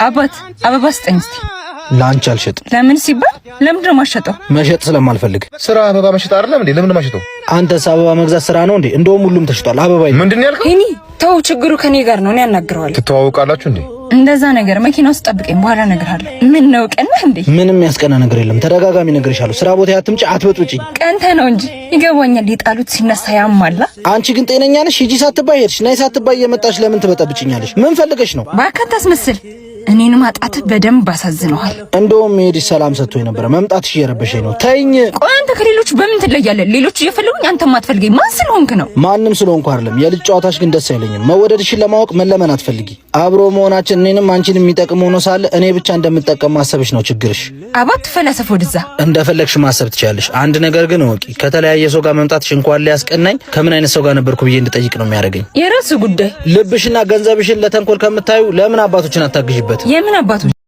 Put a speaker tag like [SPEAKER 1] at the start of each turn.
[SPEAKER 1] አባት አበባ ስጠኝ እስቲ።
[SPEAKER 2] ላንቺ አልሸጥም።
[SPEAKER 1] ለምን ሲባል ለምንድን ነው የማሸጠው?
[SPEAKER 2] መሸጥ ስለማልፈልግ።
[SPEAKER 3] ስራ አበባ መሸጥ አይደለም እንዴ? ለምን ማሸጠው?
[SPEAKER 2] አንተስ አበባ መግዛት ስራ ነው እንዴ? እንደውም ሁሉም ተሽጧል። አበባ
[SPEAKER 3] ምንድን ነው ያልከው?
[SPEAKER 1] እኔ ተው፣ ችግሩ ከኔ ጋር ነው። እኔ ያናግረዋለሁ።
[SPEAKER 3] ትተዋወቃላችሁ እንዴ?
[SPEAKER 1] እንደዛ ነገር መኪና ውስጥ ጠብቀኝ፣ በኋላ እነግርሃለሁ። ምን ነው ቀና እንዴ?
[SPEAKER 2] ምንም ያስቀና ነገር የለም። ተደጋጋሚ ነግሬሻለሁ። ስራ ቦታ አትምጪ፣ አትበጥብጪኝ።
[SPEAKER 1] ቀንተ ነው እንጂ ይገባኛል። የጣሉት ሲነሳ ያማላ።
[SPEAKER 2] አንቺ ግን ጤነኛ ነሽ? ሂጂ ሳትባይ ሄድሽ፣ ነይ ሳትባይ የመጣሽ ለምን ትበጠብጭኛለሽ? ምን ፈልገሽ ነው?
[SPEAKER 1] ባካታ አስመስል። እኔን ማጣት በደንብ አሳዝነዋል።
[SPEAKER 2] እንደውም ሄድሽ ሰላም ሰጥቶኝ ነበር። መምጣትሽ እየረበሸኝ ነው። ተይኝ።
[SPEAKER 1] ቆይ አንተ ከሌሎች በምን ትለያለህ? ሌሎች እየፈለጉኝ አንተ ማትፈልገኝ ማን ስለሆንክ ነው?
[SPEAKER 2] ማንም ስለሆንኩ አይደለም። የልጅ ጨዋታሽ ግን ደስ አይለኝም። መወደድሽን ለማወቅ መለመን አትፈልጊ። አብሮ መሆናችን እኔንም አንቺን የሚጠቅም ሆኖ ሳለ እኔ ብቻ እንደምጠቀም ማሰብሽ ነው ችግርሽ።
[SPEAKER 1] አባት ፈላሰፍ ወደዛ
[SPEAKER 2] እንደፈለግሽ ማሰብ ትችያለሽ። አንድ ነገር ግን ወቂ፣ ከተለያየ ሰው ጋር መምጣትሽ እንኳን ሊያስቀናኝ ከምን አይነት ሰው ጋር ነበርኩ ብዬ እንድጠይቅ ነው የሚያደርገኝ።
[SPEAKER 1] የራሱ ጉዳይ።
[SPEAKER 2] ልብሽና ገንዘብሽን ለተንኮል ከምታዩ ለምን አባቶችን አታግዥበት?
[SPEAKER 1] የምን አባቶች?